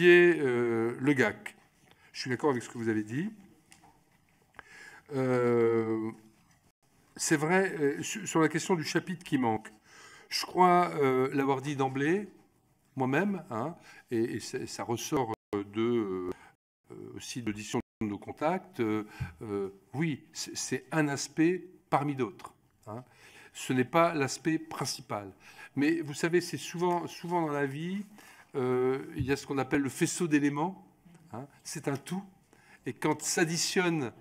Le GAC. Je suis d'accord avec ce que vous avez dit. C'est vrai, sur la question du chapitre qui manque, je crois l'avoir dit d'emblée, moi-même, hein, et ça ressort aussi de l'audition de nos contacts. Oui, c'est un aspect parmi d'autres. Hein. Ce n'est pas l'aspect principal. Mais vous savez, c'est souvent dans la vie, il y a ce qu'on appelle le faisceau d'éléments. Hein, c'est un tout. Et quand s'additionnent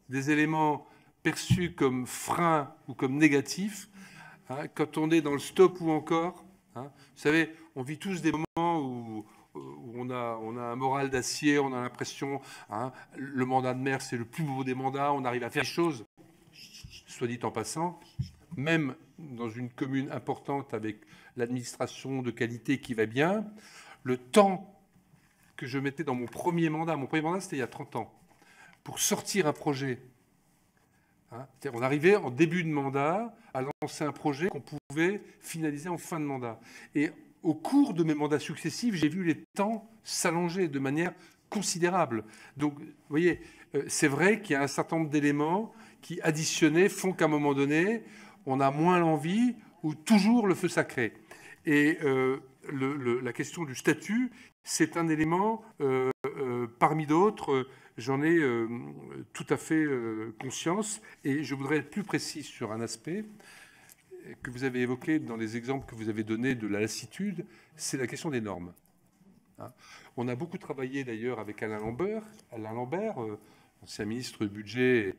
des éléments perçus comme freins ou comme négatifs, hein, quand on est dans le stop ou encore, hein, vous savez, on vit tous des moments où on a un moral d'acier, on a l'impression, hein, le mandat de maire, c'est le plus beau des mandats, on arrive à faire des choses, soit dit en passant, même dans une commune importante avec l'administration de qualité qui va bien, le temps que je mettais dans mon premier mandat c'était il y a 30 ans, pour sortir un projet. Hein, on arrivait en début de mandat à lancer un projet qu'on pouvait finaliser en fin de mandat. Et au cours de mes mandats successifs, j'ai vu les temps s'allonger de manière considérable. Donc, vous voyez, c'est vrai qu'il y a un certain nombre d'éléments qui, additionnés, font qu'à un moment donné, on a moins l'envie ou toujours le feu sacré. Et la question du statut, c'est un élément parmi d'autres. J'en ai tout à fait conscience. Et je voudrais être plus précis sur un aspect que vous avez évoqué dans les exemples que vous avez donnés de la lassitude, c'est la question des normes. Hein. On a beaucoup travaillé d'ailleurs avec Alain Lambert, ancien ministre du budget,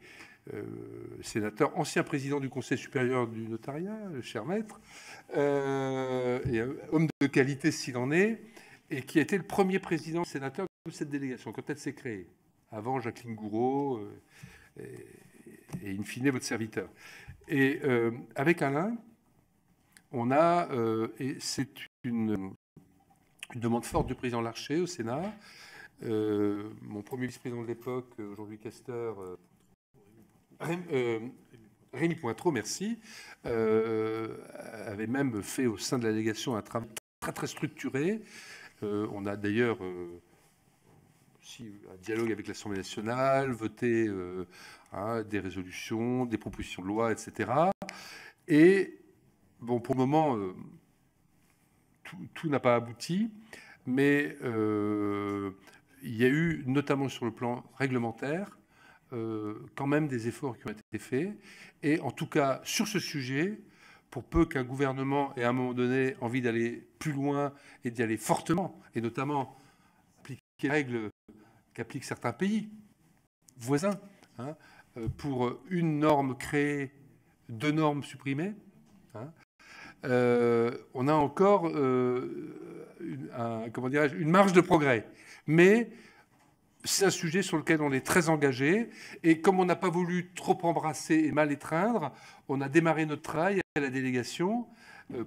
sénateur, ancien président du Conseil supérieur du notariat, cher maître, et homme de qualité s'il en est, et qui a été le premier président sénateur de cette délégation quand elle s'est créée, avant Jacqueline Gouraud et in fine votre serviteur. Et avec Alain, on a, et c'est une demande forte du président Larcher au Sénat, mon premier vice-président de l'époque, aujourd'hui questeur, Rémi Pointreau, merci, avait même fait au sein de la délégation un travail très très structuré. On a d'ailleurs aussi un dialogue avec l'Assemblée nationale, voté des résolutions, des propositions de loi, etc. Et bon, pour le moment, tout n'a pas abouti, mais il y a eu, notamment sur le plan réglementaire, quand même des efforts qui ont été faits. Et en tout cas, sur ce sujet, pour peu qu'un gouvernement ait à un moment donné envie d'aller plus loin et d'y aller fortement, et notamment appliquer les règles qu'appliquent certains pays voisins, hein, pour une norme créée, deux normes supprimées, hein, on a encore une marge de progrès. Mais c'est un sujet sur lequel on est très engagé. Et comme on n'a pas voulu trop embrasser et mal étreindre, on a démarré notre travail à la délégation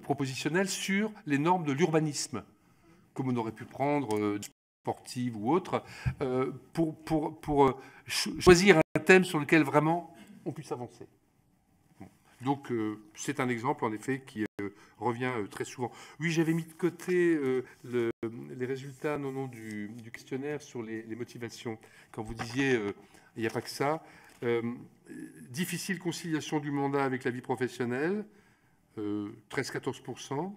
propositionnelle sur les normes de l'urbanisme, comme on aurait pu prendre sportive ou autre, pour choisir un thème sur lequel vraiment on puisse avancer. Donc, c'est un exemple, en effet, qui revient très souvent. Oui, j'avais mis de côté les résultats du questionnaire sur les motivations. Quand vous disiez, il n'y a pas que ça. Difficile conciliation du mandat avec la vie professionnelle, 13-14%.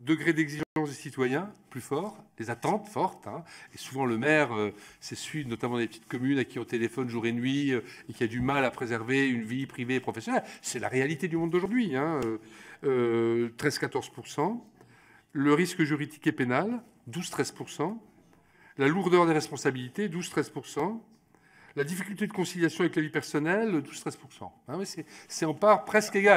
Degré d'exigence des citoyens, plus fort, les attentes fortes. Hein. Et souvent, le maire, c'est celui, notamment dans les petites communes, à qui on téléphone jour et nuit et qui a du mal à préserver une vie privée et professionnelle. C'est la réalité du monde d'aujourd'hui. Hein. 13-14%. Le risque juridique et pénal, 12-13%. La lourdeur des responsabilités, 12-13%. La difficulté de conciliation avec la vie personnelle, 12-13%. Hein, c'est en part presque égal.